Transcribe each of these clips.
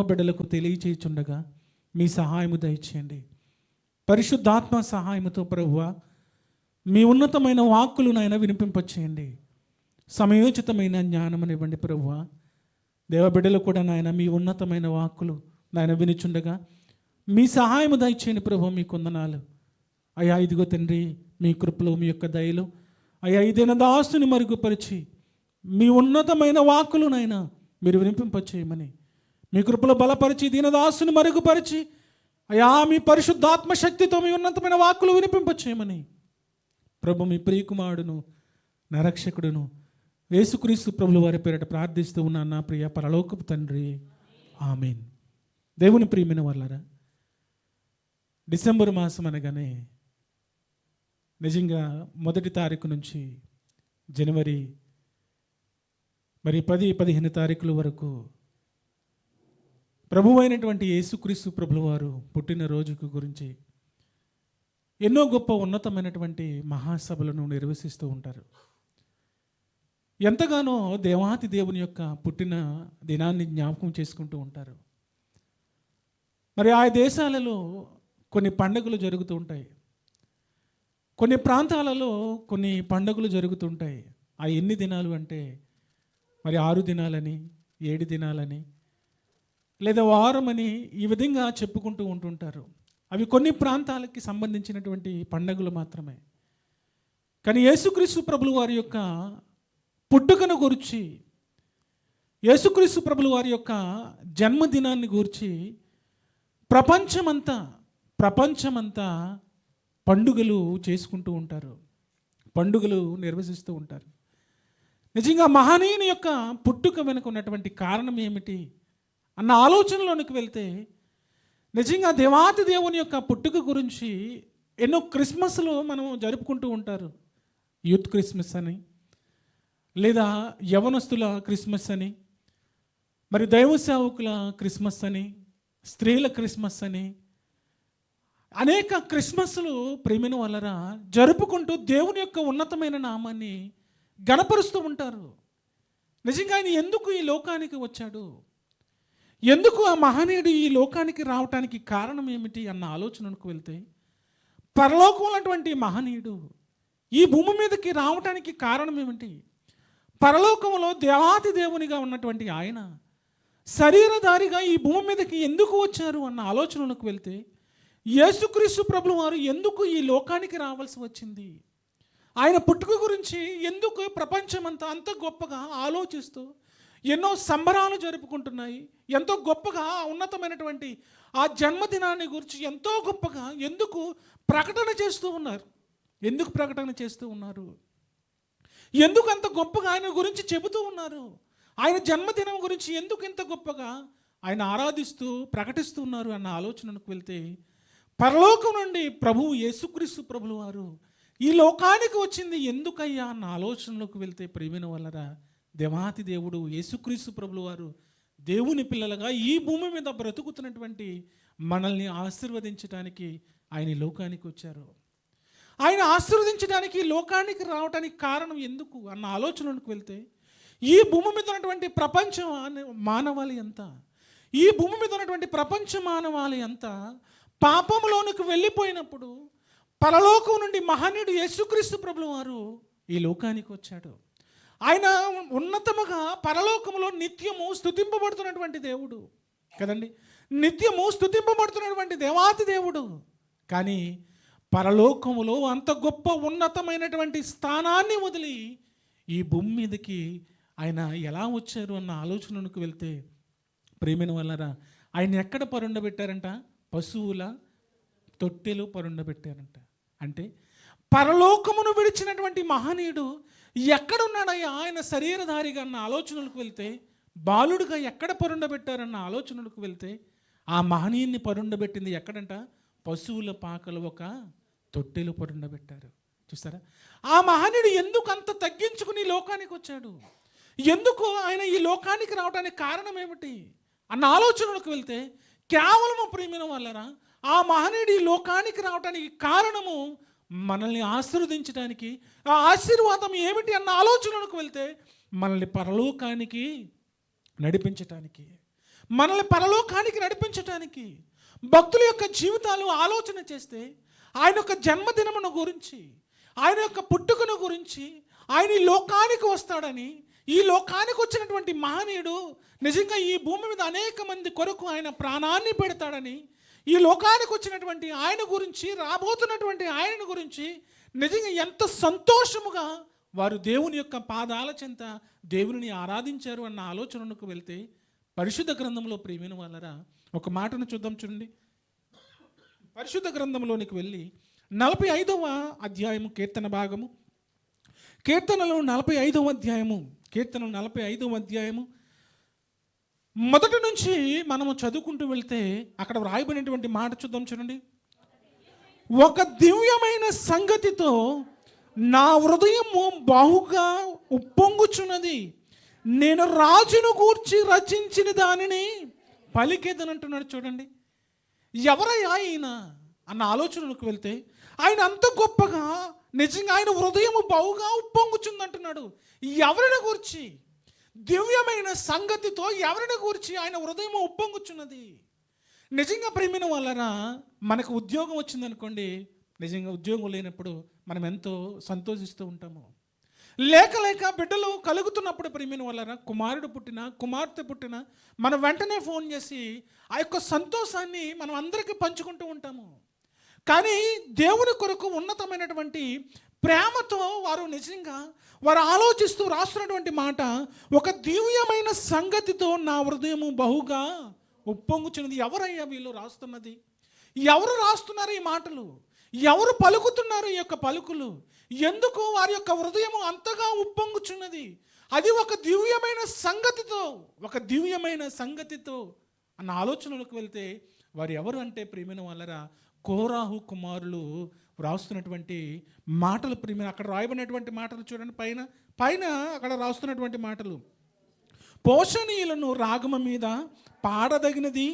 బిడ్డలకు తెలియచేయుచుండగా మీ సహాయము దయచేయండి. పరిశుద్ధాత్మ సహాయముతో ప్రభువా మీ ఉన్నతమైన వాక్కులు నాయన వినిపింపచేయండి. సమయోచితమైన జ్ఞానమనివ్వండి ప్రభువా. దేవబిడ్డలు కూడా నాయన మీ ఉన్నతమైన వాక్కులు నాయన వినిచుండగా మీ సహాయము దయచేయండి ప్రభు. మీ కొందనాలు అయ్యా. ఇదిగో తండ్రి, మీ కృపలో మీ యొక్క దయలు అయ్యా ఈ దినదాసుని మరుగుపరిచి మీ ఉన్నతమైన వాక్కులు నాయన మీరు వినిపింపచేయమని, మీ కృపలో బలపరిచి దీనదాసుని మరుగుపరిచి అయ్యా మీ పరిశుద్ధాత్మ శక్తితో మీ ఉన్నతమైన వాక్కులు వినిపింపచేయమని ప్రభు మీ ప్రియకుమారుడును నరక్షకుడును యేసుక్రీస్తు ప్రభుల వారి పేరిట ప్రార్థిస్తూ ఉన్నాను నా ప్రియ పరలోకపు తండ్రి, ఆమేన్. దేవుని ప్రియమైన వాళ్ళారా, డిసెంబర్ మాసం అనగానే నిజంగా 1వ తారీఖు నుంచి జనవరి 10-15 తారీఖుల వరకు ప్రభువు అయినటువంటి యేసుక్రీస్తు ప్రభుల వారు పుట్టిన రోజుకు గురించి ఎన్నో గొప్ప ఉన్నతమైనటువంటి మహాసభలను నిర్వహిస్తూ ఉంటారు. ఎంతగానో దేవాతి దేవుని యొక్క పుట్టిన దినాన్ని జ్ఞాపకం చేసుకుంటూ ఉంటారు. మరి ఆ దేశాలలో కొన్ని పండుగలు జరుగుతూ ఉంటాయి, కొన్ని ప్రాంతాలలో కొన్ని పండుగలు జరుగుతుంటాయి. ఆ ఎన్ని దినాలు అంటే మరి 6 దినాలని, 7 దినాలని, లేదా వారం అని ఈ విధంగా చెప్పుకుంటూ ఉంటుంటారు. అవి కొన్ని ప్రాంతాలకి సంబంధించినటువంటి పండుగలు మాత్రమే. కానీ యేసుక్రీస్తు ప్రభుల వారి యొక్క పుట్టుకను గురించి, యేసుక్రీస్తు ప్రభుల వారి యొక్క జన్మదినాన్ని గురించి ప్రపంచమంతా పండుగలు చేసుకుంటూ ఉంటారు, పండుగలు నిర్వహిస్తూ ఉంటారు. నిజంగా మహనీయుని యొక్క పుట్టుక వెనుక ఉన్నటువంటి కారణం ఏమిటి అన్న ఆలోచనలోనికి వెళ్తే, నిజంగా దేవాతి దేవుని యొక్క పుట్టుక గురించి ఎన్నో క్రిస్మస్లు మనం జరుపుకుంటూ ఉంటారు. యూత్ క్రిస్మస్ అని, లేదా యవనస్తుల క్రిస్మస్ అని, మరి దైవ సేవకుల క్రిస్మస్ అని, స్త్రీల క్రిస్మస్ అని, అనేక క్రిస్మస్లు ప్రేమిన వలన జరుపుకుంటూ దేవుని యొక్క ఉన్నతమైన నామాన్ని గణపరుస్తూ ఉంటారు. నిజంగా ఆయన ఎందుకు ఈ లోకానికి వచ్చాడు, ఎందుకు ఆ మహనీయుడు ఈ లోకానికి రావటానికి కారణం ఏమిటి అన్న ఆలోచనకు వెళ్తే, పరలోకం ఉన్నటువంటి మహనీయుడు ఈ భూమి మీదకి రావటానికి కారణం ఏమిటి, పరలోకంలో దేవాతి దేవునిగా ఉన్నటువంటి ఆయన శరీరధారిగా ఈ భూమి మీదకి ఎందుకు వచ్చారు అన్న ఆలోచనకు వెళ్తే, యేసుక్రీస్తు ప్రభుల వారు ఎందుకు ఈ లోకానికి రావాల్సి వచ్చింది, ఆయన పుట్టుక గురించి ఎందుకు ప్రపంచమంతా అంత గొప్పగా ఆలోచిస్తూ ఎన్నో సంబరాలు జరుపుకుంటున్నాయి, ఎంతో గొప్పగా ఉన్నతమైనటువంటి ఆ జన్మదినాన్ని గురించి ఎంతో గొప్పగా ఎందుకు ప్రకటన చేస్తూ ఉన్నారు, ఎందుకు ప్రకటన చేస్తూ ఉన్నారు, ఎందుకు అంత గొప్పగా ఆయన గురించి చెబుతూ ఉన్నారు, ఆయన జన్మదినం గురించి ఎందుకు ఇంత గొప్పగా ఆయన ఆరాధిస్తూ ప్రకటిస్తూ ఉన్నారు అన్న ఆలోచనకు వెళ్తే, పరలోకం నుండి ప్రభువు యేసుక్రీస్తు ప్రభుల వారు ఈ లోకానికి వచ్చింది ఎందుకయ్యా అన్న ఆలోచనలోకి వెళ్తే, ప్రియమైన వలన దేవాతి దేవుడు యేసుక్రీస్తు ప్రభుల వారు దేవుని పిల్లలుగా ఈ భూమి మీద బ్రతుకుతున్నటువంటి మనల్ని ఆశీర్వదించడానికి ఆయన ఈ లోకానికి వచ్చారు. ఆయన ఆశీర్వదించడానికి లోకానికి రావడానికి కారణం ఎందుకు అన్న ఆలోచనకు వెళ్తే, ఈ భూమి మీద ఉన్నటువంటి ప్రపంచ మానవాళి అంతా, ఈ భూమి మీద ఉన్నటువంటి ప్రపంచ మానవాళి అంతా పాపంలోనికి వెళ్ళిపోయినప్పుడు పరలోకం నుండి మహనీయుడు యేసుక్రీస్తు ప్రభుల వారు ఈ లోకానికి వచ్చాడు. ఆయన ఉన్నతముగా పరలోకములో నిత్యము స్తుతింపబడుతున్నటువంటి దేవుడు కదండి, నిత్యము స్తుతింపబడుతున్నటువంటి దేవాతి దేవుడు. కానీ పరలోకములో అంత గొప్ప ఉన్నతమైనటువంటి స్థానాన్ని వదిలి ఈ భూమి మీదకి ఆయన ఎలా వచ్చారు అన్న ఆలోచనకు వెళ్తే, ప్రేమైన వల్లరా ఆయన ఎక్కడ పరుండబెట్టారంట, పశువుల తొట్టెలు పరుండబెట్టారంట. అంటే పరలోకమును విడిచినటువంటి మహనీయుడు ఎక్కడున్నాడయ్యా ఆయన శరీరధారిగా అన్న ఆలోచనలకు వెళ్తే, బాలుడుగా ఎక్కడ పరుండబెట్టారన్న ఆలోచనలకు వెళ్తే, ఆ మహనీయుని పరుండబెట్టింది ఎక్కడంట, పశువుల పాకలు ఒక తొట్టెలు పరుండబెట్టారు. చూస్తారా, ఆ మహనీయుడు ఎందుకు అంత తగ్గించుకుని లోకానికి వచ్చాడు, ఎందుకు ఆయన ఈ లోకానికి రావడానికి కారణం ఏమిటి అన్న ఆలోచనలకు వెళ్తే, కేవలము ప్రియమైన వాళ్ళరా ఆ మహనీయుడు ఈ లోకానికి రావడానికి కారణము మనల్ని ఆశీర్వదించడానికి, ఆ ఆశీర్వాదం ఏమిటి అన్న ఆలోచనలకు వెళ్తే మనల్ని పరలోకానికి నడిపించటానికి, మనల్ని పరలోకానికి నడిపించటానికి భక్తుల యొక్క జీవితాలు ఆలోచన చేస్తే ఆయన యొక్క జన్మదినమును గురించి, ఆయన యొక్క పుట్టుకను గురించి, ఆయన ఈ లోకానికి వస్తాడని, ఈ లోకానికి వచ్చినటువంటి మహనీయుడు నిజంగా ఈ భూమి మీద అనేక మంది కొరకు ఆయన ప్రాణాన్ని పెడతాడని, ఈ లోకానికి వచ్చినటువంటి ఆయన గురించి, రాబోతున్నటువంటి ఆయన గురించి నిజంగా ఎంత సంతోషముగా వారు దేవుని యొక్క పాదాల చెంత దేవుని ఆరాధించారు అన్న ఆలోచనకు వెళ్తే పరిశుద్ధ గ్రంథంలో ప్రియమైన వాళ్ళరా ఒక మాటను చూద్దాం. చూడండి, పరిశుద్ధ గ్రంథంలోనికి వెళ్ళి 45వ అధ్యాయము కీర్తన భాగము, కీర్తనలు 45వ అధ్యాయము, కీర్తనలు 45వ అధ్యాయము మొదటి నుంచి మనము చదువుకుంటూ వెళ్తే అక్కడ వ్రాయబడినటువంటి మాట చూద్దాం. చూడండి, ఒక దివ్యమైన సంగతితో నా హృదయము బహుగా ఉప్పొంగుచున్నది, నేను రాజును గూర్చి రచించిన దానిని పలికేదనంటున్నాడు. చూడండి, ఎవరయ్యా ఆయన అన్న ఆలోచనలకు వెళ్తే ఆయన అంత గొప్పగా నిజంగా ఆయన హృదయము బహుగా ఉప్పొంగుచుందంటున్నాడు. ఎవరిని గురించి? దివ్యమైన సంగతితో ఎవరిని గురించి ఆయన హృదయము ఉప్పొంగుచున్నది. నిజంగా ప్రేమిన వాళ్ళరా మనకు ఉద్యోగం వచ్చిందనుకోండి, నిజంగా ఉద్యోగం లేనప్పుడు మనం ఎంతో సంతోషిస్తూ ఉంటాము. లేక బిడ్డలు కలుగుతున్నప్పుడు ప్రేమిన వాళ్ళరా, కుమారుడు పుట్టిన కుమార్తె పుట్టిన మనం వెంటనే ఫోన్ చేసి ఆ యొక్క సంతోషాన్ని మనం అందరికీ పంచుకుంటూ ఉంటాము. కానీ దేవుని కొరకు ఉన్నతమైనటువంటి ప్రేమతో వారు నిజంగా వారు ఆలోచిస్తూ రాస్తున్నటువంటి మాట, ఒక దివ్యమైన సంగతితో నా హృదయము బహుగా ఉప్పొంగుచున్నది. ఎవరయ్యా వీళ్ళు రాస్తున్నది? ఎవరు రాస్తున్నారు ఈ మాటలు? ఎవరు పలుకుతున్నారు ఈ యొక్క పలుకులు? ఎందుకు వారి యొక్క హృదయము అంతగా ఉప్పొంగుచున్నది? అది ఒక దివ్యమైన సంగతితో, ఒక దివ్యమైన సంగతితో అన్న ఆలోచనలకు వెళ్తే వారు ఎవరు అంటే ప్రియమైన వాళ్ళరా కోరాహు కుమారులు రాస్తున్నటువంటి మాటలు. ప్రియమైన అక్కడ రాయబడినటువంటి మాటలు చూడండి, పైన అక్కడ రాస్తున్నటువంటి మాటలు, పోషణీయులను రాగమ మీద పాడదగినది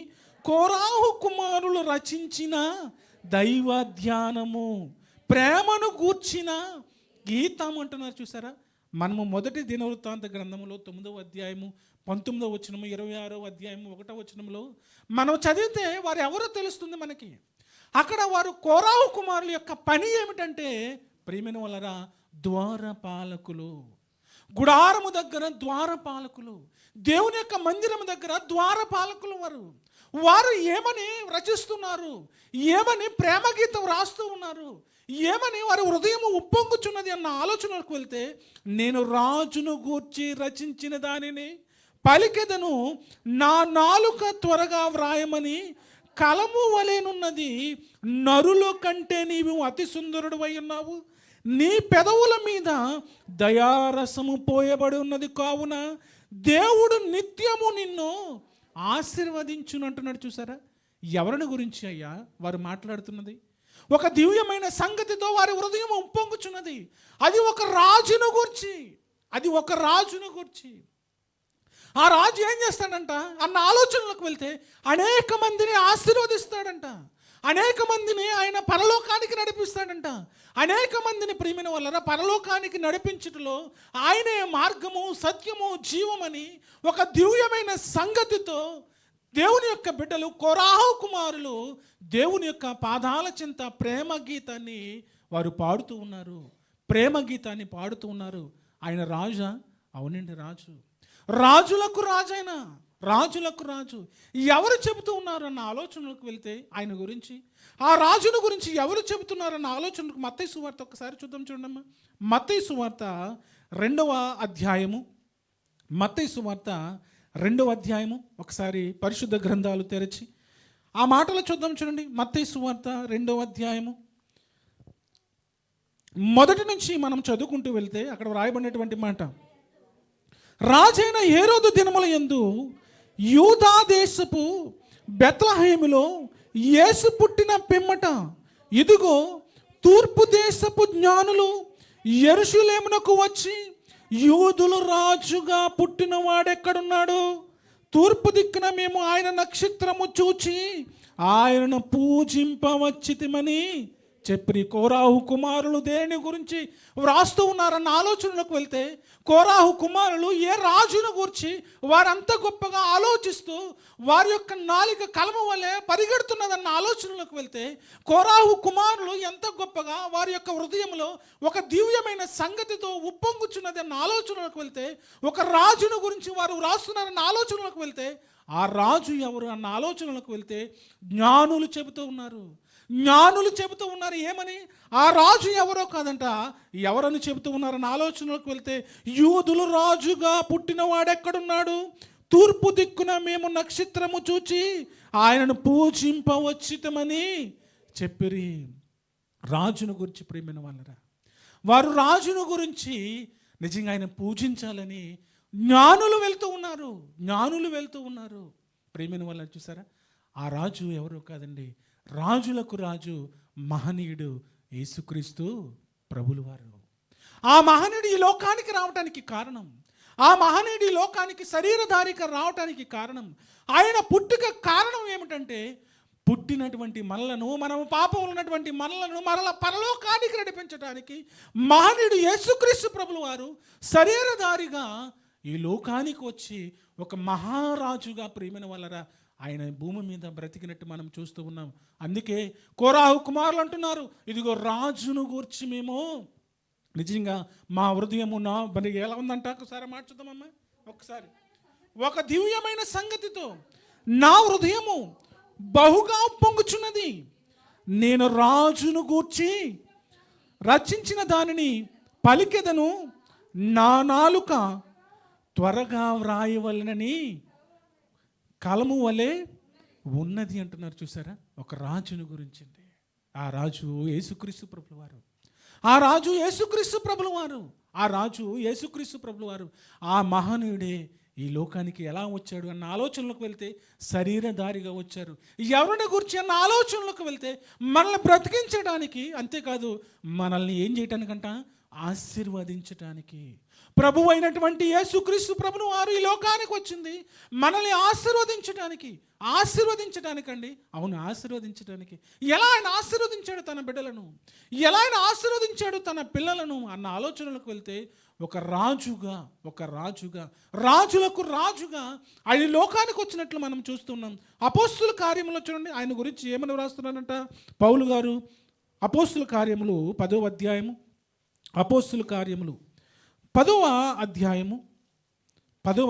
కోరాహు కుమారులు రచించిన దైవ ధ్యానము, ప్రేమను గూర్చిన గీతం అంటున్నారు. చూసారా, మనము మొదటి దినవృత్తాంత గ్రంథంలో 9వ అధ్యాయము 19వ వచనము, 26వ అధ్యాయము 1వ వచనంలో మనం చదివితే వారు ఎవరో తెలుస్తుంది మనకి. అక్కడ వారు కోరాహు కుమారుల యొక్క పని ఏమిటంటే ప్రియమైన వాళ్ళరా ద్వారపాలకులు. గుడారము దగ్గర ద్వారపాలకులు, దేవుని యొక్క మందిరము దగ్గర ద్వారపాలకులు. వారు ఏమని రచిస్తున్నారు, ఏమని ప్రేమ గీతం రాస్తూ ఉన్నారు, ఏమని వారి హృదయం ఉప్పొంగుచున్నది అన్న ఆలోచనకు వెళ్తే, నేను రాజును గూర్చి రచించిన దానిని పలికెదను, నా నాలుక త్వరగా వ్రాయమని కలము వలెనున్నది, నరుల కంటే నీవు అతి సుందరుడు అయి ఉన్నావు, నీ పెదవుల మీద దయారసము పోయబడి ఉన్నది, కావున దేవుడు నిత్యము నిన్ను ఆశీర్వదించును అంటున్నాడు. చూసారా, ఎవరిని గురించి అయ్యా వారు మాట్లాడుతున్నది? ఒక దివ్యమైన సంగతితో వారి హృదయం ఉప్పొంగుచున్నది. అది ఒక రాజును గూర్చి, అది ఒక రాజును గూర్చి. ఆ రాజు ఏం చేస్తాడంట అన్న ఆలోచనలకు వెళ్తే అనేక మందిని ఆశీర్వదిస్తాడంట, అనేక మందిని ఆయన పరలోకానికి నడిపిస్తాడంట, అనేక మందిని ప్రియమైన వాళ్ళరా పరలోకానికి నడిపించటంలో ఆయనే మార్గము, సత్యము, జీవమని ఒక దివ్యమైన సంగతితో దేవుని యొక్క బిడ్డలు కోరాహు కుమారులు దేవుని యొక్క పాదాల చింత ప్రేమ గీతాన్ని వారు పాడుతూ ఉన్నారు, ప్రేమ గీతాన్ని పాడుతూ ఉన్నారు. ఆయన రాజా? అవునండి, రాజు. రాజులకు రాజైన, రాజులకు రాజు. ఎవరు చెబుతూ ఉన్నారు అన్న ఆలోచనలకు వెళ్తే ఆయన గురించి, ఆ రాజును గురించి ఎవరు చెబుతున్నారన్న ఆలోచనకు మత్తయి సువార్త ఒకసారి చూద్దాం. చూడమ్మా, మత్తయి సువార్త 2వ అధ్యాయము, మత్తయి సువార్త 2వ అధ్యాయము ఒకసారి పరిశుద్ధ గ్రంథాలు తెరచి ఆ మాటలు చూద్దాం. చూడండి, మత్తయి సువార్త 2వ అధ్యాయము మొదటి నుంచి మనం చదువుకుంటూ వెళ్తే అక్కడ వ్రాయబడినటువంటి మాట, రాజైన హేరోదు దినముల యందు యూదా దేశపు బెత్లెహేములో యేసు పుట్టిన పిమ్మట ఇదిగో తూర్పు దేశపు జ్ఞానులు యెరూషలేమునకు వచ్చి, యూదులు రాజుగా పుట్టిన వాడెక్కడున్నాడు? తూర్పు దిక్కున మేము ఆయన నక్షత్రము చూచి ఆయనను పూజింపవచ్చితిమని చెప్పి కోరాహు కుమారులు దేని గురించి వ్రాస్తూ ఉన్నారన్న ఆలోచనలోకి వెళ్తే, కోరాహు కుమారులు ఏ రాజును గురించి వారంత గొప్పగా ఆలోచిస్తూ వారి యొక్క నాలిక కలమ వలె పరిగెడుతున్నదన్న ఆలోచనలోకి వెళ్తే, కోరాహు కుమారులు ఎంత గొప్పగా వారి యొక్క హృదయంలో ఒక దివ్యమైన సంగతితో ఉప్పొంగుచున్నది అన్న ఆలోచనలోకి వెళ్తే, ఒక రాజును గురించి వారు వ్రాస్తున్నారన్న ఆలోచనలోకి వెళ్తే, ఆ రాజు ఎవరు అన్న ఆలోచనలోకి వెళ్తే జ్ఞానులు చెబుతూ ఉన్నారు. జ్ఞానులు చెబుతూ ఉన్నారు ఏమని? ఆ రాజు ఎవరో కాదంట, ఎవరని చెబుతూ ఉన్నారన్న ఆలోచనలోకి వెళ్తే, యూదులు రాజుగా పుట్టినవాడెక్కడున్నాడు? తూర్పు దిక్కున మేము నక్షత్రము చూచి ఆయనను పూజింపవచ్చితమని చెప్పిరి. రాజును గురించి ప్రేమైన వాళ్ళరా, వారు రాజును గురించి నిజంగా ఆయన పూజించాలని జ్ఞానులు వెళ్తూ ఉన్నారు. జ్ఞానులు వెళ్తూ ఉన్నారు. ప్రేమైన వాళ్ళని చూసారా? ఆ రాజు ఎవరో కాదండి, రాజులకు రాజు మహనీయుడు యేసుక్రీస్తు ప్రభులు వారు. ఆ మహనీయుడు ఈ లోకానికి రావటానికి కారణం, ఆ మహనీయుడు ఈ లోకానికి శరీరధారిగా రావటానికి కారణం, ఆయన పుట్టుక కారణం ఏమిటంటే, పుట్టినటువంటి మనలను, మనము పాపంలో ఉన్నటువంటి మనలను మరల పరలోకానికి నడిపించడానికి మహనీయుడు యేసుక్రీస్తు ప్రభులు వారు శరీరధారిగా ఈ లోకానికి వచ్చి ఒక మహారాజుగా ప్రేమైన వాళ్ళరా ఆయన భూమి మీద బ్రతికినట్టు మనం చూస్తూ ఉన్నాం. అందుకే కోరాహు కుమారులు అంటున్నారు, ఇదిగో రాజును గూర్చి మేము నిజంగా మా హృదయము మరి ఎలా ఉందంట, ఒకసారి మార్చుదామమ్మా. ఒకసారి ఒక దివ్యమైన సంగతితో నా హృదయము బహుగా పొంగుచున్నది, నేను రాజును గూర్చి రచించిన దానిని పలికెదను, నా నాలుక త్వరగా వ్రాయవలనని కలము వలె ఉన్నది అంటున్నారు. చూసారా? ఒక రాజును గురించింది. ఆ రాజు యేసుక్రీస్తు ప్రభులు వారు. ఆ రాజు యేసుక్రీస్తు ప్రభులు వారు. ఆ రాజు యేసుక్రీస్తు ప్రభులు వారు. ఆ మహనీయుడే ఈ లోకానికి ఎలా వచ్చాడు అన్న ఆలోచనలోకి వెళ్తే శరీరధారిగా వచ్చారు. ఎవరిని గురించి అన్న ఆలోచనలోకి వెళ్తే మనల్ని బ్రతికించడానికి, అంతేకాదు మనల్ని ఏం చేయటానికంట, ఆశీర్వదించటానికి. ప్రభు అయినటువంటి యేసుక్రీస్తు ప్రభువు వారు ఈ లోకానికి వచ్చింది మనల్ని ఆశీర్వదించడానికండి. అవును, ఆశీర్వదించడానికి. ఎలా ఆయన ఆశీర్వదించాడు తన బిడ్డలను, ఎలా ఆయన ఆశీర్వదించాడు తన పిల్లలను అన్న ఆలోచనలకు వెళ్తే, ఒక రాజుగా రాజులకు రాజుగా ఆయన లోకానికి వచ్చినట్లు మనం చూస్తున్నాం. అపోస్తుల కార్యములో చూడండి, ఆయన గురించి ఏమని వ్రాస్తున్నారంట పౌలు గారు. అపోస్తుల కార్యములు 10వ అధ్యాయము, అపోస్తుల కార్యములు 10వ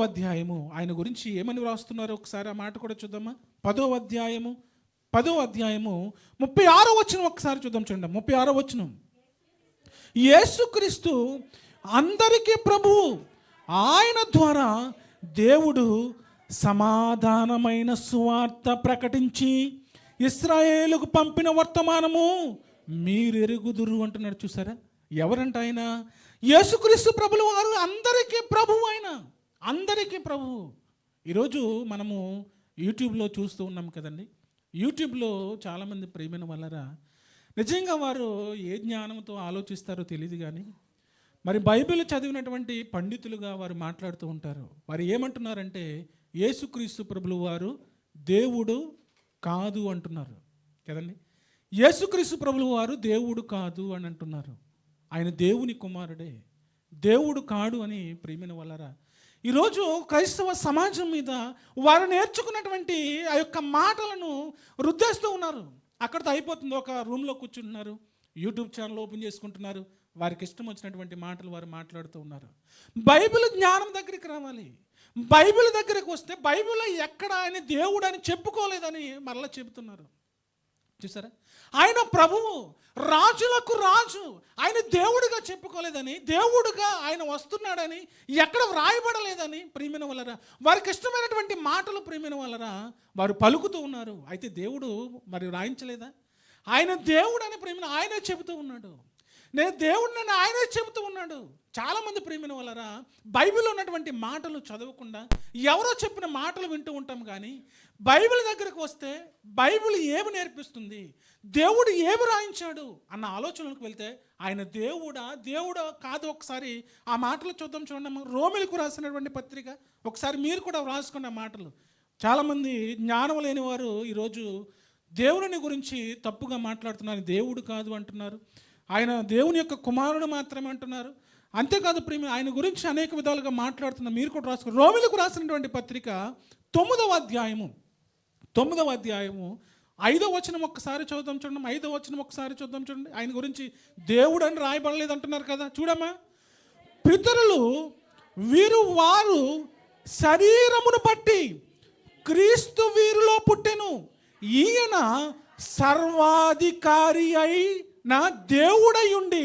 అధ్యాయము ఆయన గురించి ఏమని వ్రాస్తున్నారో ఒకసారి ఆ మాట కూడా చూద్దామా. 10వ అధ్యాయము 36వ వచనం ఒకసారి చూద్దాం. చూడండి 36వ వచనం. యేసుక్రీస్తు అందరికీ ప్రభువు, ఆయన ద్వారా దేవుడు సమాధానమైన సువార్త ప్రకటించి ఇశ్రాయేలుకు పంపిన వర్తమానము మీరెరుగుదురు అంటున్నాడు. చూసారా? ఎవరంట ఆయన? యేసుక్రీస్తు ప్రభులు వారు అందరికీ ప్రభువు. ఆయన అందరికీ ప్రభువు. ఈరోజు మనము యూట్యూబ్లో చూస్తూ ఉన్నాం కదండి. యూట్యూబ్లో చాలామంది ప్రేమైన వాళ్ళరా నిజంగా వారు ఏ జ్ఞానంతో ఆలోచిస్తారో తెలియదు, కానీ మరి బైబిల్ చదివినటువంటి పండితులుగా వారు మాట్లాడుతూ ఉంటారు. వారు ఏమంటున్నారంటే, యేసుక్రీస్తు ప్రభులు వారు దేవుడు కాదు అంటున్నారు కదండి. యేసుక్రీస్తు ప్రభులు వారు దేవుడు కాదు అని అంటున్నారు. ఆయన దేవుని కుమారుడే, దేవుడు కాడు అని ప్రియమైన వాళ్ళరా ఈరోజు క్రైస్తవ సమాజం మీద వారు నేర్చుకున్నటువంటి ఆ యొక్క మాటలను రుద్దేస్తూ ఉన్నారు. అక్కడితో అయిపోతుంది. ఒక రూమ్లో కూర్చుంటున్నారు, యూట్యూబ్ ఛానల్ ఓపెన్ చేసుకుంటున్నారు, వారికి ఇష్టం వచ్చినటువంటి మాటలు వారు మాట్లాడుతూ ఉన్నారు. బైబిల్ జ్ఞానం దగ్గరికి రావాలి. బైబిల్ దగ్గరికి వస్తే బైబిల్లో ఎక్కడ ఆయన దేవుడు అని చెప్పుకోలేదని మరలా చెబుతున్నారు. చూసారా? ఆయన ప్రభువు, రాజులకు రాజు, ఆయన దేవుడిగా చెప్పుకోలేదని, దేవుడుగా ఆయన వస్తున్నాడని ఎక్కడ వ్రాయబడలేదని ప్రియమైన వాళ్ళరా వారికి ఇష్టమైనటువంటి మాటలు ప్రియమైన వాళ్ళరా వారు పలుకుతూ ఉన్నారు. అయితే దేవుడు మరి రాయించలేదా? ఆయన దేవుడు అని ప్రియమైన ఆయనే చెబుతూ ఉన్నాడు. నేను దేవుడిని ఆయనే చెబుతూ ఉన్నాడు. చాలామంది ప్రియమైన వాళ్ళరా బైబిల్లో ఉన్నటువంటి మాటలు చదవకుండా ఎవరో చెప్పిన మాటలు వింటూ ఉంటాం, కానీ బైబిల్ దగ్గరకు వస్తే బైబిల్ ఏమి నేర్పిస్తుంది, దేవుడు ఏమి రాయించాడు అన్న ఆలోచనలకు వెళ్తే ఆయన దేవుడా కాదు. ఒకసారి ఆ మాటలు చూద్దాం. చూడండి, రోమిలకు రాసినటువంటి పత్రిక ఒకసారి మీరు కూడా వ్రాసుకున్న మాటలు. చాలామంది జ్ఞానం లేని వారు ఈరోజు దేవుని గురించి తప్పుగా మాట్లాడుతున్నారు. దేవుడు కాదు అంటున్నారు. ఆయన దేవుని యొక్క కుమారుడు మాత్రమే అంటున్నారు. అంతేకాదు ప్రేమ, ఆయన గురించి అనేక విధాలుగా మాట్లాడుతున్నారు. మీరు కూడా రాసుకున్నారు. రోమిలకు రాసినటువంటి పత్రిక 9వ అధ్యాయము 5వ వచనం ఒక్కసారి చూద్దాం చూడండి. 5వ వచనం ఒక్కసారి చూద్దాం చూడండి. ఆయన గురించి దేవుడు అని రాయబడలేదు అంటున్నారు కదా. చూడమ్మా, పితరులు వారు శరీరమును బట్టి క్రీస్తు వీరిలో పుట్టెను, ఈయన సర్వాధికారి అయిన దేవుడై ఉండి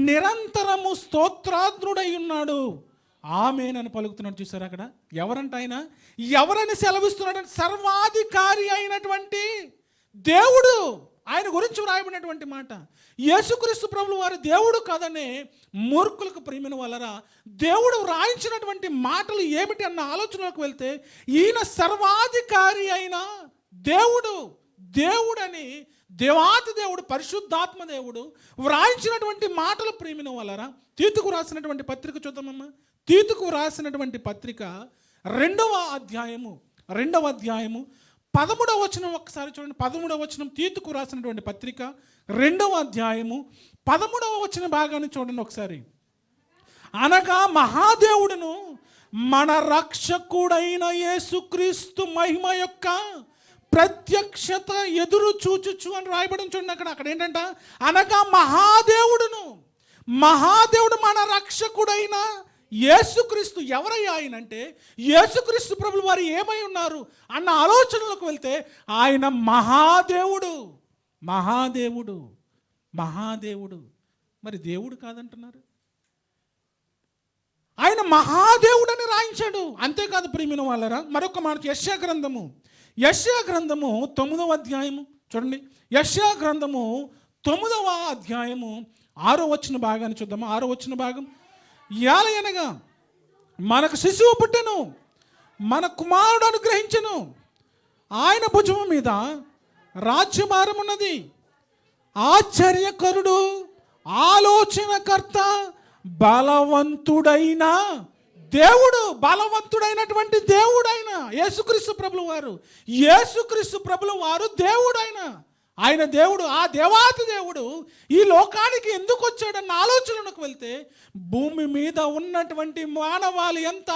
నిరంతరము స్తోత్రాద్రుడై ఉన్నాడు. ఆమేనని పలుకుతున్నాడు. చూసారు అక్కడ ఎవరంట ఆయన? ఎవరని సెలవిస్తున్నాడు? సర్వాధికారి అయినటువంటి దేవుడు. ఆయన గురించి వ్రాయబడినటువంటి మాట. యేసుక్రీస్తు ప్రభువు వారు దేవుడు కాదనే మూర్ఖులకు ప్రియమైన వాళ్ళరా, దేవుడు వ్రాయించినటువంటి మాటలు ఏమిటి అన్న ఆలోచనలోకి వెళ్తే, ఈయన సర్వాధికారి అయిన దేవుడు, దేవుడని దేవాతి దేవుడు, పరిశుద్ధాత్మ దేవుడు వ్రాయించినటువంటి మాటలు ప్రియమైన వాళ్ళరా. తీతుకు రాసినటువంటి పత్రిక చూద్దామమ్మా. తీతుకు రాసినటువంటి పత్రిక 2వ అధ్యాయము 13వ వచనం ఒక్కసారి చూడండి. 13వ వచనం, తీతుకు రాసినటువంటి పత్రిక 2వ అధ్యాయము 13వ వచన భాగాన్ని చూడండి ఒకసారి. అనగా మహాదేవుడును మన రక్షకుడైన యేసుక్రీస్తు మహిమ యొక్క ప్రత్యక్షత ఎదురు చూచుచు అని రాయబడి చూడండి. అక్కడ ఏంటంట? అనగా మహాదేవుడు మన రక్షకుడైన యేసుక్రీస్తు. ఎవరయ్యా ఆయన అంటే, యేసుక్రీస్తు ప్రభులు వారు ఏమై ఉన్నారు అన్న ఆలోచనలకు వెళ్తే, ఆయన మహాదేవుడు. మరి దేవుడు కాదంటున్నారు. ఆయన మహాదేవుడు అని రాయించాడు. అంతేకాదు ప్రియమైన వాళ్ళరా, మరొక మాట యెషయా గ్రంథము 9వ అధ్యాయము చూడండి. యెషయా గ్రంథము 9వ అధ్యాయము 6వ వచన భాగాన్ని చూద్దాము. 6వ వచన భాగం, యాలయనగా మనకు శిశువు పుట్టెను, మన కుమారుడు అనుగ్రహించెను, ఆయన భుజము మీద రాజ్యభారం ఉన్నది, ఆశ్చర్యకరుడు, ఆలోచనకర్త, బలవంతుడైన దేవుడు. బలవంతుడైనటువంటి దేవుడు ఆయన యేసుక్రీస్తు ప్రభులు వారు. యేసుక్రీస్తు ప్రభులు వారు దేవుడు. ఆయన దేవుడు. ఆ దేవాతి దేవుడు ఈ లోకానికి ఎందుకు వచ్చాడన్న ఆలోచనకు వెళ్తే, భూమి మీద ఉన్నటువంటి మానవాళి ఎంత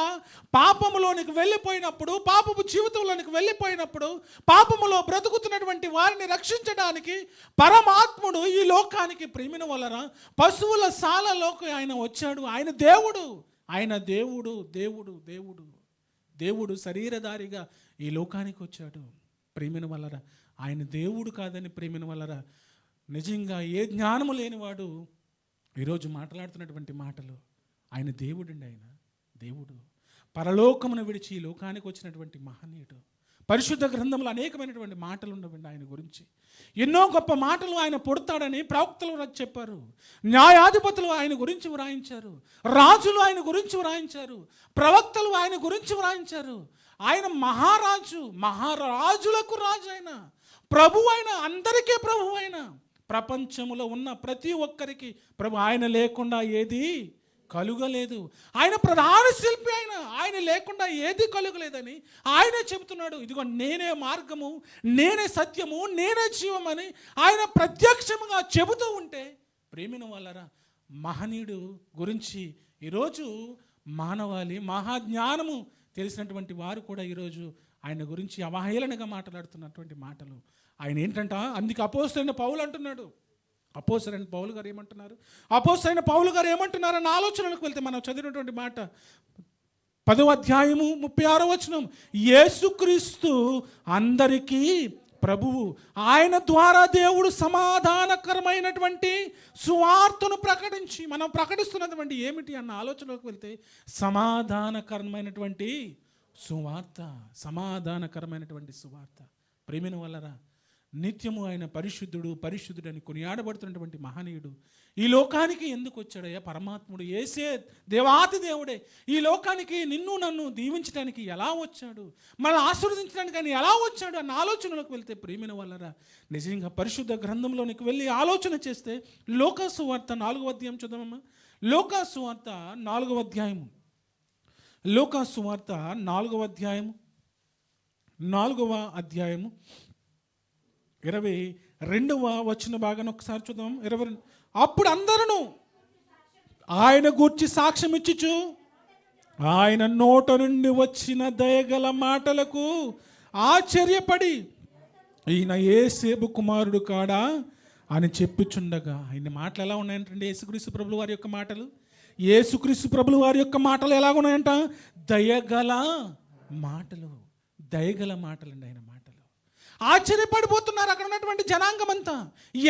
పాపములోనికి వెళ్ళిపోయినప్పుడు, పాపపు జీవితంలోనికి వెళ్ళిపోయినప్పుడు, పాపములో బ్రతుకుతున్నటువంటి వారిని రక్షించడానికి పరమాత్ముడు ఈ లోకానికి ప్రేమిన వలన పశువుల శాలలోకి ఆయన వచ్చాడు. ఆయన దేవుడు. దేవుడు శరీరధారిగా ఈ లోకానికి వచ్చాడు ప్రేమిన వలన. ఆయన దేవుడు కాదని ప్రేమిన వలన నిజంగా ఏ జ్ఞానము లేనివాడు ఈరోజు మాట్లాడుతున్నటువంటి మాటలు. ఆయన దేవుడండి. ఆయన దేవుడు. పరలోకమును విడిచి ఈ లోకానికి వచ్చినటువంటి మహనీయుడు. పరిశుద్ధ గ్రంథంలో అనేకమైనటువంటి మాటలు ఉండవండి ఆయన గురించి. ఎన్నో గొప్ప మాటలు ఆయన పుడతాడని ప్రవక్తలు చెప్పారు. న్యాయాధిపతులు ఆయన గురించి వ్రాయించారు. రాజులు ఆయన గురించి వ్రాయించారు. ప్రవక్తలు ఆయన గురించి వ్రాయించారు. ఆయన మహారాజులకు రాజు అయిన ప్రభు అయిన, అందరికీ ప్రభు అయిన, ప్రపంచంలో ఉన్న ప్రతి ఒక్కరికి ప్రభు. ఆయన లేకుండా ఏది కలుగలేదు. ఆయన ప్రధాన శిల్పి. ఆయన లేకుండా ఏది కలుగలేదని ఆయనే చెబుతున్నాడు. ఇదిగో నేనే మార్గము, నేనే సత్యము, నేనే జీవమని ఆయన ప్రత్యక్షంగా చెబుతూ ఉంటే ప్రేమిన వాళ్ళరా, మహనీయుడు గురించి ఈరోజు మానవాళి మహాజ్ఞానము తెలిసినటువంటి వారు కూడా ఈరోజు ఆయన గురించి అవహేళనగా మాట్లాడుతున్నటువంటి మాటలు. ఆయన ఏంటంట, అందుకే అపోస్తలుడైన పౌలు అంటున్నాడు. అపోస్తలుడైన పౌలు గారు ఏమంటున్నారు? అపోస్తలుడైన పౌలు గారు ఏమంటున్నారు అన్న ఆలోచనలకు వెళ్తే మనం చదివినటువంటి మాట 10వ అధ్యాయము 36వ వచనం, యేసుక్రీస్తు అందరికీ ప్రభువు, ఆయన ద్వారా దేవుడు సమాధానకరమైనటువంటి సువార్తను ప్రకటించి. మనం ప్రకటిస్తున్నటువంటి ఏమిటి అన్న ఆలోచనలోకి వెళ్తే, సమాధానకరమైనటువంటి సువార్త. ప్రేమిన వల్లరా, నిత్యము ఆయన పరిశుద్ధుడు అని కొనియాడబడుతున్నటువంటి మహనీయుడు ఈ లోకానికి ఎందుకు వచ్చాడయ్యా? పరమాత్ముడు యేసే దేవాతి దేవుడే ఈ లోకానికి నిన్ను నన్ను దీవించడానికి ఎలా వచ్చాడు, మనల్ని ఆశీర్వదించడానికి ఆయన ఎలా వచ్చాడు అన్న ఆలోచనలోకి వెళ్తే ప్రేమిన వల్లరా, నిజంగా పరిశుద్ధ గ్రంథంలోనికి వెళ్ళి ఆలోచన చేస్తే, లూకాసు వార్త 4వ అధ్యాయం చూద్దామమ్మా. లూకాసు వార్త 4వ అధ్యాయము 4వ అధ్యాయము 22వ వచన భాగాన్ని ఒకసారి చూద్దాం. 22. అప్పుడు అందరూ ఆయన గూర్చి సాక్ష్యం ఇచ్చుచు ఆయన నోట నుండి వచ్చిన దయగల మాటలకు ఆశ్చర్యపడి ఈయన యేసేపు కుమారుడు కాడా అని చెప్పుచుండగా, ఆయన మాటలు ఎలా ఉన్నాయంటే యేసుక్రీస్తు ప్రభుల వారి యొక్క మాటలు, యేసుక్రీస్తు ప్రభుల వారి యొక్క మాటలు ఎలా ఉన్నాయంట? దయగల మాటలు, దయగల మాటలండి ఆయన మాటలు. ఆశ్చర్యపడిపోతున్నారు అక్కడ ఉన్నటువంటి జనాంగం అంతా.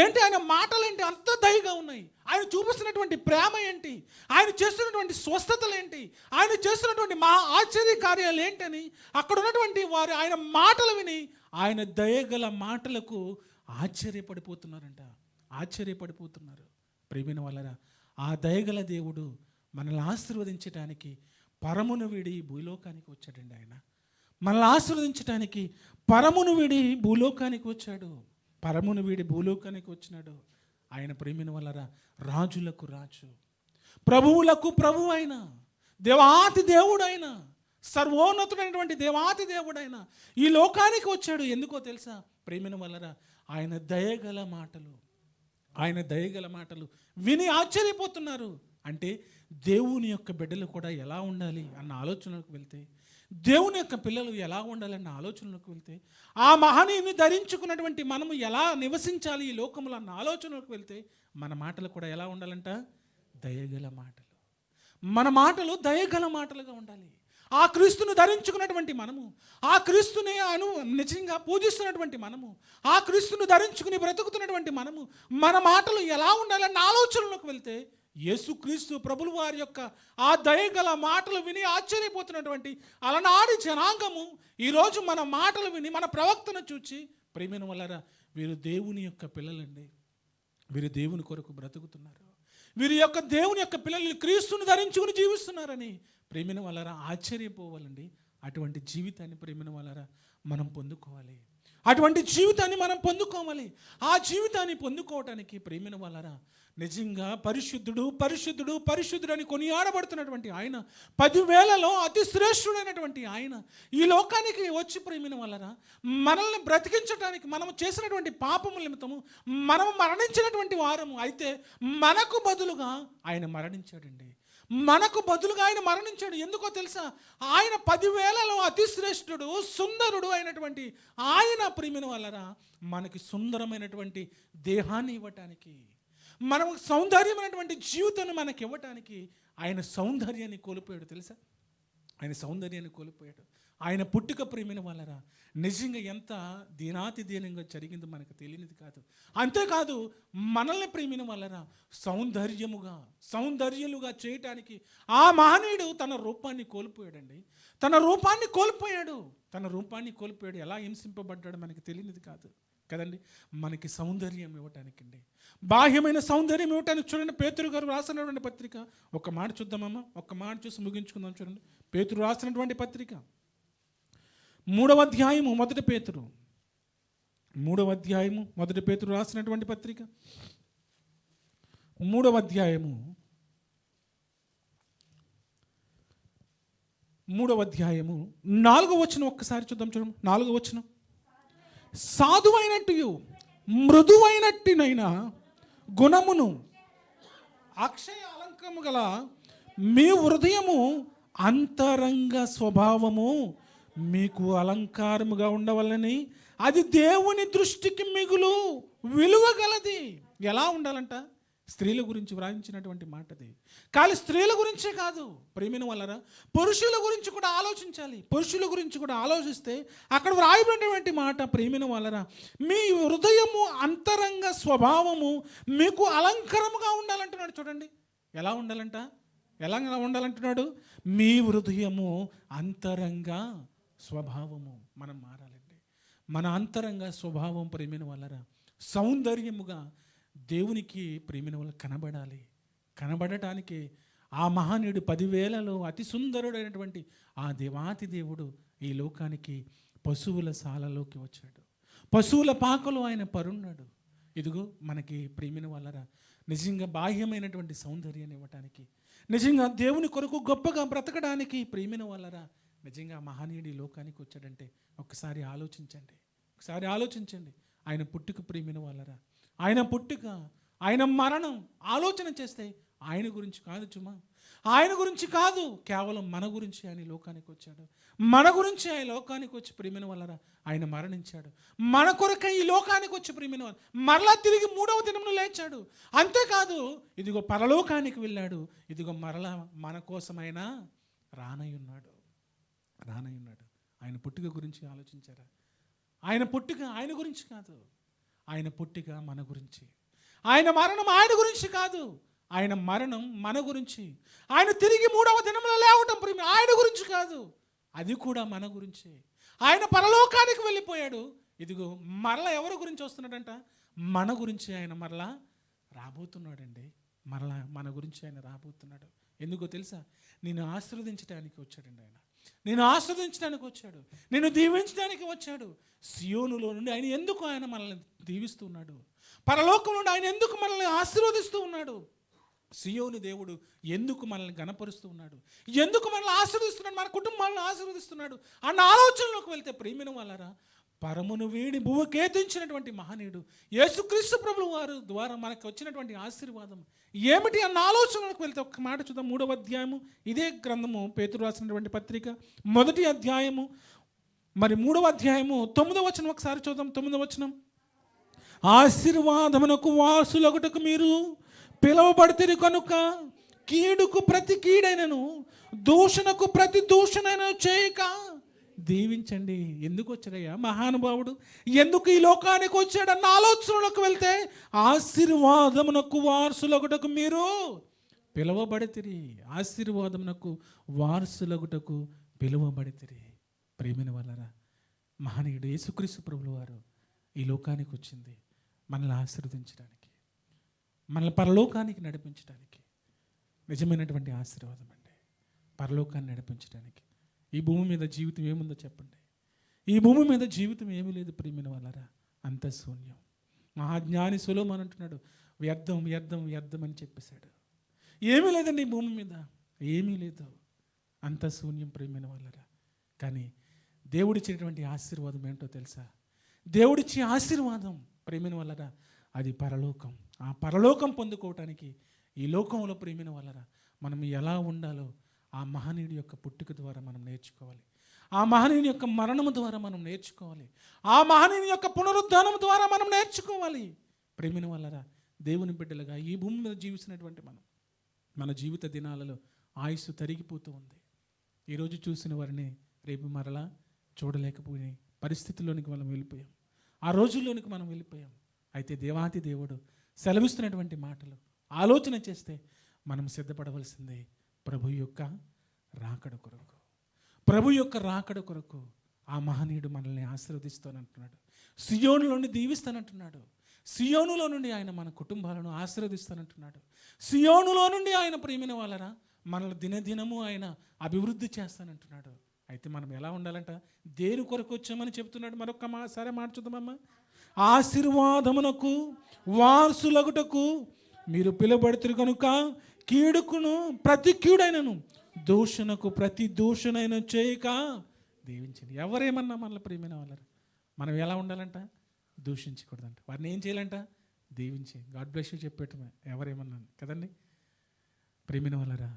ఏంటి ఆయన మాటలు ఏంటి అంత దయగా ఉన్నాయి, ఆయన చూపిస్తున్నటువంటి ప్రేమ ఏంటి, ఆయన చేస్తున్నటువంటి స్వస్థతలు ఏంటి, ఆయన చేస్తున్నటువంటి మా ఆశ్చర్య కార్యాలు ఏంటని అక్కడ ఉన్నటువంటి వారు ఆయన మాటలు విని ఆయన దయగల మాటలకు ఆశ్చర్యపడిపోతున్నారంట. ఆశ్చర్యపడిపోతున్నారు. ప్రియమైన వాళ్ళరా, ఆ దయగల దేవుడు మనల్ని ఆశీర్వదించడానికి పరమును వీడి భూలోకానికి వచ్చాడండి. ఆయన మనల్ని ఆశీర్వదించడానికి పరమును వీడి భూలోకానికి వచ్చాడు. పరమును వీడి భూలోకానికి వచ్చినాడు. ఆయన ప్రేమిన వల్లరా రాజులకు రాజు, ప్రభువులకు ప్రభువు అయిన దేవాతి దేవుడైన సర్వోన్నతుడైనటువంటి దేవాతి దేవుడైన ఈ లోకానికి వచ్చాడు. ఎందుకో తెలుసా? ప్రేమిన వల్లరా ఆయన దయగల మాటలు, ఆయన దయగల మాటలు విని ఆశ్చర్యపోతున్నారు. అంటే దేవుని యొక్క బిడ్డలు కూడా ఎలా ఉండాలి అన్న ఆలోచనలకు వెళ్తే, దేవుని యొక్క పిల్లలు ఎలా ఉండాలన్న ఆలోచనలకు వెళ్తే, ఆ మహనీయుని ధరించుకున్నటువంటి మనము ఎలా నివసించాలి ఈ లోకములు అన్న ఆలోచనలకు వెళ్తే, మన మాటలు కూడా ఎలా ఉండాలంట? దయగల మాటలు. మన మాటలు దయగల మాటలుగా ఉండాలి. ఆ క్రీస్తును ధరించుకున్నటువంటి మనము, ఆ క్రీస్తుని నిజంగా పూజిస్తున్నటువంటి మనము, ఆ క్రీస్తును ధరించుకుని బ్రతుకుతున్నటువంటి మనము, మన మాటలు ఎలా ఉండాలన్న ఆలోచనలకు వెళ్తే, యేసుక్రీస్తు ప్రభుల వారి యొక్క ఆ దయగల మాటలు విని ఆశ్చర్యపోతున్నటువంటి అలనాడి జనాంగము ఈరోజు మన మాటలు విని మన ప్రవక్తను చూచి, ప్రేమైన వల్లరా వీరు దేవుని యొక్క పిల్లలండి, వీరు దేవుని కొరకు బ్రతుకుతున్నారు, వీరి యొక్క దేవుని యొక్క పిల్లలు క్రీస్తుని ధరించుకుని జీవిస్తున్నారని ప్రేమిన వాళ్ళరా ఆశ్చర్యపోవాలండి. అటువంటి జీవితాన్ని ప్రేమిన వాళ్ళరా మనం పొందుకోవాలి. అటువంటి జీవితాన్ని మనం పొందుకోవాలి. ఆ జీవితాన్ని పొందుకోవటానికి ప్రేమిన వాళ్ళరా నిజంగా పరిశుద్ధుడు పరిశుద్ధుడు పరిశుద్ధుడు అని కొనియాడబడుతున్నటువంటి ఆయన, 10,000లో అతి శ్రేష్ఠుడైనటువంటి ఆయన ఈ లోకానికి వచ్చి ప్రేమిన వాళ్ళరా మనల్ని బ్రతికించడానికి, మనము చేసినటువంటి పాపముల నిమిత్తము మనము మరణించినటువంటి వారము అయితే మనకు బదులుగా ఆయన మరణించాడండి. మనకు బదులుగా ఆయన మరణించాడు. ఎందుకో తెలుసా? ఆయన 10,000లో అతి శ్రేష్ఠుడు సుందరుడు అయినటువంటి ఆయన ప్రేమిన వాళ్ళరా మనకి సుందరమైనటువంటి దేహాన్ని ఇవ్వటానికి, మనం సౌందర్యమైనటువంటి జీవితాన్ని మనకి ఇవ్వటానికి ఆయన సౌందర్యాన్ని కోల్పోయాడు. తెలుసా? ఆయన సౌందర్యాన్ని కోల్పోయాడు. ఆయన పుట్టుక ప్రేమిన వాళ్ళరా నిజంగా ఎంత దీనాతి దీనంగా జరిగిందో మనకు తెలియనిది కాదు. అంతేకాదు మనల్ని ప్రేమిన వాళ్ళరా సౌందర్యలుగా చేయటానికి ఆ మహనీయుడు తన రూపాన్ని కోల్పోయాడండి. తన రూపాన్ని కోల్పోయాడు. ఎలా హింసింపబడ్డాడు మనకి తెలియనిది కాదు కదండి. మనకి సౌందర్యం ఇవ్వటానికండి, బాహ్యమైన సౌందర్యం ఇవ్వటానికి. చూడండి, పేతురు గారు రాసినటువంటి పత్రిక ఒక మాట చూద్దామమ్మా, ఒక మాట చూసి ముగించుకుందాం. చూడండి, పేతురు రాసినటువంటి పత్రిక 3వ అధ్యాయము 1 పేతురు, 3వ అధ్యాయము 1 పేతురు రాసినటువంటి పత్రిక 3వ అధ్యాయము 4వ వచనం ఒక్కసారి చూద్దాం. చూడండి, 4వ వచనం. సాధువైనట్టు మృదువైనట్టునైనా గుణమును అక్షయ అలంకరము గల మీ హృదయము అంతరంగ స్వభావము మీకు అలంకారముగా ఉండవలని అది దేవుని దృష్టికి మిగులు విలువ గలది. ఎలా ఉండాలంట? స్త్రీల గురించి వ్రాయించినటువంటి మాటది. కానీ స్త్రీల గురించే కాదు ప్రేమిన వాళ్ళరా, పురుషుల గురించి కూడా ఆలోచించాలి. పురుషుల గురించి కూడా ఆలోచిస్తే అక్కడ వ్రాయబడినటువంటి మాట ప్రేమిన వాళ్ళరా మీ హృదయము అంతరంగ స్వభావము మీకు అలంకరముగా ఉండాలంటున్నాడు. చూడండి, ఎలా ఉండాలంట? ఎలా ఉండాలంటున్నాడు? మీ హృదయము అంతరంగ స్వభావము మనం మారాలండి. మన అంతరంగ స్వభావం ప్రేమిన వాళ్ళరా సౌందర్యముగా దేవునికి ప్రేమిన వాళ్ళు కనబడటానికి ఆ మహనీయుడు 10,000లో అతి సుందరుడైనటువంటి ఆ దేవాతి దేవుడు ఈ లోకానికి పశువుల శాలలోకి వచ్చాడు. పశువుల పాకలో ఆయన పరున్నాడు. ఇదిగో మనకి ప్రేమిన వాళ్ళరా నిజంగా బాహ్యమైనటువంటి సౌందర్యాన్ని ఇవ్వటానికి, నిజంగా దేవుని కొరకు గొప్పగా బ్రతకడానికి ప్రేమిన వాళ్ళరా నిజంగా మహనీయుడు ఈ లోకానికి వచ్చాడంటే ఒకసారి ఆలోచించండి. ఆయన పుట్టుక ప్రియమైన వాళ్ళరా, ఆయన పుట్టుక, ఆయన మరణం ఆలోచన చేస్తే ఆయన గురించి కాదు చుమా, ఆయన గురించి కాదు, కేవలం మన గురించి ఆయన లోకానికి వచ్చాడు. మన గురించి ఆయన లోకానికి వచ్చి ప్రియమైన వాళ్ళరా ఆయన మరణించాడు. మన కొరకై ఈ లోకానికి వచ్చి ప్రియమైన వాళ్ళు మరలా తిరిగి 3వ దినమున లేచాడు. అంతేకాదు ఇదిగో పరలోకానికి వెళ్ళాడు. ఇదిగో మరలా మన కోసం ఆయన రానయ్యున్నాడు. ఆయన పుట్టుక గురించి ఆలోచించారా? ఆయన పుట్టుక ఆయన గురించి కాదు, ఆయన పుట్టుక మన గురించి. ఆయన మరణం ఆయన గురించి కాదు, ఆయన మరణం మన గురించి. ఆయన తిరిగి 3వ దినమున లేవటం ప్రియమైన ఆయన గురించి కాదు, అది కూడా మన గురించి. ఆయన పరలోకానికి వెళ్ళిపోయాడు. ఇదిగో మరలా ఎవరి గురించి వస్తున్నాడంట? మన గురించి ఆయన మరలా రాబోతున్నాడండి. మరలా మన గురించి ఆయన రాబోతున్నాడు. ఎందుకో తెలుసా? నేను ఆశీర్వదించడానికి వచ్చాడండి ఆయన. నేను ఆస్వాదించడానికి వచ్చాడు, నేను దీవించడానికి వచ్చాడు. సియోనులో నుండి ఆయన ఎందుకు ఆయన మనల్ని దీవిస్తున్నాడు? పరలోకం నుండి ఆయన ఎందుకు మనల్ని ఆశీర్వదిస్తూ ఉన్నాడు? సియోను దేవుడు ఎందుకు మనల్ని గణపరుస్తూ ఉన్నాడు? ఎందుకు మనల్ని ఆశీర్వదిస్తున్నాడు? మన కుటుంబాలను ఆశీర్వదిస్తున్నాడు అన్న ఆలోచనలోకి వెళ్తే ప్రియమైన వాళ్ళరా, పరమును వీడి భూకేతించినటువంటి మహనీయుడు యేసుక్రీస్తు ప్రభువు వారు ద్వారా మనకు వచ్చినటువంటి ఆశీర్వాదం ఏమిటి అన్న ఆలోచనలకు వెళ్తే ఒక్క మాట చూద్దాం. 3వ అధ్యాయము, ఇదే గ్రంథము పేతురు రాసినటువంటి పత్రిక 1వ అధ్యాయము, మరి 3వ అధ్యాయము 9వ వచనం ఒకసారి చూద్దాం. 9వ వచనం, ఆశీర్వాదమునకు వారసులగుటకు మీరు పిలువబడితిరి కనుక కీడుకు ప్రతి కీడైనను దూషణకు ప్రతి దూషణైనను చేయక దీవించండి. ఎందుకు వచ్చాడయ్యా మహానుభావుడు? ఎందుకు ఈ లోకానికి వచ్చాడన్న ఆలోచనలోకి వెళ్తే ఆశీర్వాదమునకు వారసులగుటకు మీరు పిలువబడితిరి. ఆశీర్వాదమునకు వారసులగుటకు పిలువబడితిరి. ప్రేమైన వాళ్ళరా, మహనీయుడు యేసుక్రీస్తు ప్రభువు వారు ఈ లోకానికి వచ్చింది మనల్ని ఆశీర్వదించడానికి, మనల్ని పరలోకానికి నడిపించడానికి. నిజమైనటువంటి ఆశీర్వాదం అండి, పరలోకాన్ని నడిపించడానికి. ఈ భూమి మీద జీవితం ఏముందో చెప్పండి? ఈ భూమి మీద జీవితం ఏమీ లేదు ప్రియమైన వాళ్ళరా, అంత శూన్యం. మహాజ్ఞాని సొలొమోను అంటున్నాడు, వ్యర్థం వ్యర్థం వ్యర్థం అని చెప్పేశాడు. ఏమీ లేదండి ఈ భూమి మీద, ఏమీ లేదు, అంత శూన్యం ప్రియమైన వాళ్ళరా. కానీ దేవుడిచ్చేటువంటి ఆశీర్వాదం ఏంటో తెలుసా? దేవుడిచ్చే ఆశీర్వాదం ప్రియమైన వాళ్ళరా అది పరలోకం. ఆ పరలోకం పొందుకోవటానికి ఈ లోకంలో ప్రియమైన వాళ్ళరా మనం ఎలా ఉండాలో ఆ మహనీయుడి యొక్క పుట్టుక ద్వారా మనం నేర్చుకోవాలి. ఆ మహనీయుని యొక్క మరణము ద్వారా మనం నేర్చుకోవాలి. ఆ మహనీయుని యొక్క పునరుద్ధానం ద్వారా మనం నేర్చుకోవాలి. ప్రేమిన వాళ్ళరా, దేవుని బిడ్డలుగా ఈ భూమి మీద జీవిస్తున్నటువంటి మన జీవిత దినాలలో ఆయుస్సు తరిగిపోతూ ఉంది. ఈరోజు చూసిన వారిని రేపు మరలా చూడలేకపోయే పరిస్థితుల్లోనికి మనం వెళ్ళిపోయాం. ఆ రోజుల్లోనికి మనం వెళ్ళిపోయాం. అయితే దేవాతి దేవుడు సెలవిస్తున్నటువంటి మాటలు ఆలోచన చేస్తే మనం సిద్ధపడవలసిందే ప్రభు యొక్క రాకడ కొరకు. ప్రభు యొక్క రాకడ కొరకు ఆ మహనీయుడు మనల్ని ఆశీర్వదిస్తానంటున్నాడు. సియోనులో నుండి దీవిస్తానంటున్నాడు. సియోనులో నుండి ఆయన మన కుటుంబాలను ఆశీర్వదిస్తానంటున్నాడు. సియోనులో నుండి ఆయన ప్రియమైన వాళ్ళరా మనల్ని దినదినము ఆయన అభివృద్ధి చేస్తానంటున్నాడు. అయితే మనం ఎలా ఉండాలంట? దేని కొరకు వచ్చామని చెప్తున్నాడు. మరొక సరే మాట చూద్దామమ్మా. ఆశీర్వాదమునకు వారసులగుటకు మీరు పిలువబడుతురు కనుక కీడుకును ప్రతి కీడైనను దూషణకు ప్రతి దూషణైన చేయక దీవించండి. ఎవరేమన్నా మనల్ని ప్రియమైన వాళ్ళరు మనం ఎలా ఉండాలంట? దూషించకూడదంట. వారిని ఏం చేయాలంట? దీవించి గాడ్ బ్లెస్ యూ చెప్పేటమే. ఎవరేమన్నా కదండి. ప్రియమైన వాళ్ళరా,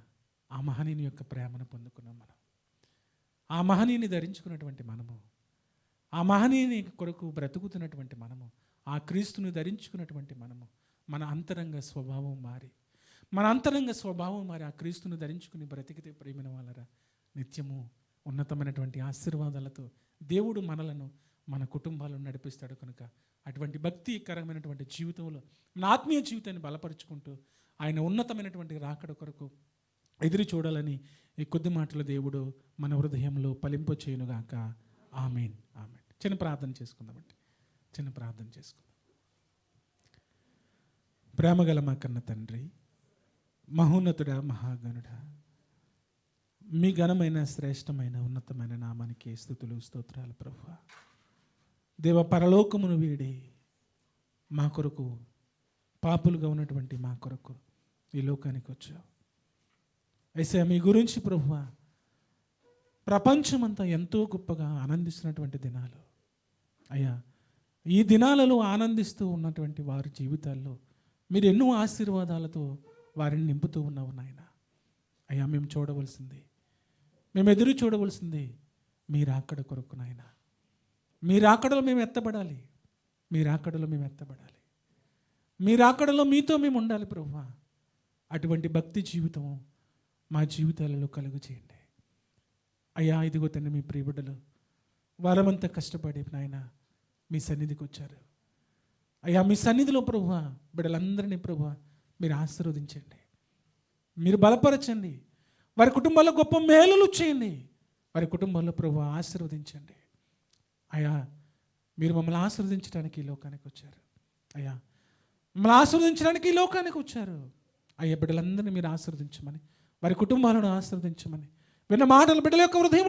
ఆ మహనీయుని యొక్క ప్రేమను పొందుకున్నాం మనం. ఆ మహనీయుని ధరించుకున్నటువంటి మనము, ఆ మహనీయుని కొరకు బ్రతుకుతున్నటువంటి మనము, ఆ క్రీస్తుని ధరించుకున్నటువంటి మనము, మన అంతరంగ స్వభావం మారి ఆ క్రీస్తుని ధరించుకుని బ్రతికితే ప్రియమైన వాళ్ళరా నిత్యము ఉన్నతమైనటువంటి ఆశీర్వాదాలతో దేవుడు మనలను మన కుటుంబాలను నడిపిస్తాడు. కనుక అటువంటి భక్తికరమైనటువంటి జీవితంలో మన ఆత్మీయ జీవితాన్ని బలపరుచుకుంటూ ఆయన ఉన్నతమైనటువంటి రాకడ కొరకు ఎదురు చూడాలని ఈ కొద్ది మాటలు దేవుడు మన హృదయంలో ఫలింప చేయునుగాక. ఆమేన్, ఆమేన్. చిన్న ప్రార్థన చేసుకుందామండి. ప్రేమగల మా కన్న తండ్రి, మహోన్నతుడా, మహాగణుడా, మీ ఘనమైన శ్రేష్టమైన ఉన్నతమైన నామానికి స్తుతులు స్తోత్రాలు ప్రభువా. దేవ, పరలోకమును వీడి మా కొరకు, పాపులుగా ఉన్నటువంటి మా కొరకు ఈ లోకానికి వచ్చావు. అయితే మీ గురించి ప్రభువా ప్రపంచమంతా ఎంతో గొప్పగా ఆనందిస్తున్నటువంటి దినాలు అయ్యా, ఈ దినాలలో ఆనందిస్తూ ఉన్నటువంటి వారి జీవితాల్లో మీరు ఎన్నో ఆశీర్వాదాలతో వారిని నింపుతూ ఉన్నావు నాయన. అయ్యా, మేము చూడవలసింది, మేము ఎదురు చూడవలసింది మీరు అక్కడ కొరకు నాయన. మీరు అక్కడలో మేము ఎత్తబడాలి, మీరు అక్కడలో మేము ఎత్తబడాలి, మీరు అక్కడలో మీతో మేము ఉండాలి ప్రభువా. అటువంటి భక్తి జీవితము మా జీవితాలలో కలుగు చేయండి అయ్యా. ఇదిగో తండ్రి, మీ ప్రియబిడ్డలు వారమంతా కష్టపడి నాయన మీ సన్నిధికి వచ్చారు అయ్యా. మీ సన్నిధిలో ప్రభువా బిడ్డలందరినీ ప్రభువా మీరు ఆశీర్వదించండి, మీరు బలపరచండి, వారి కుటుంబాల్లో గొప్ప మేలులు చేయండి, వారి కుటుంబాల్లో ప్రభువా ఆశీర్వదించండి అయ్యా. మీరు మమ్మల్ని ఆశీర్వదించడానికి ఈ లోకానికి వచ్చారు అయ్యా, మమ్మల్ని ఆశీర్వదించడానికి ఈ లోకానికి వచ్చారు అయ్యా. బిడ్డలందరినీ మీరు ఆశీర్వదించమని, వారి కుటుంబాలను ఆశీర్వదించమని, విన్న మాటలు బిడ్డల యొక్క హృదయం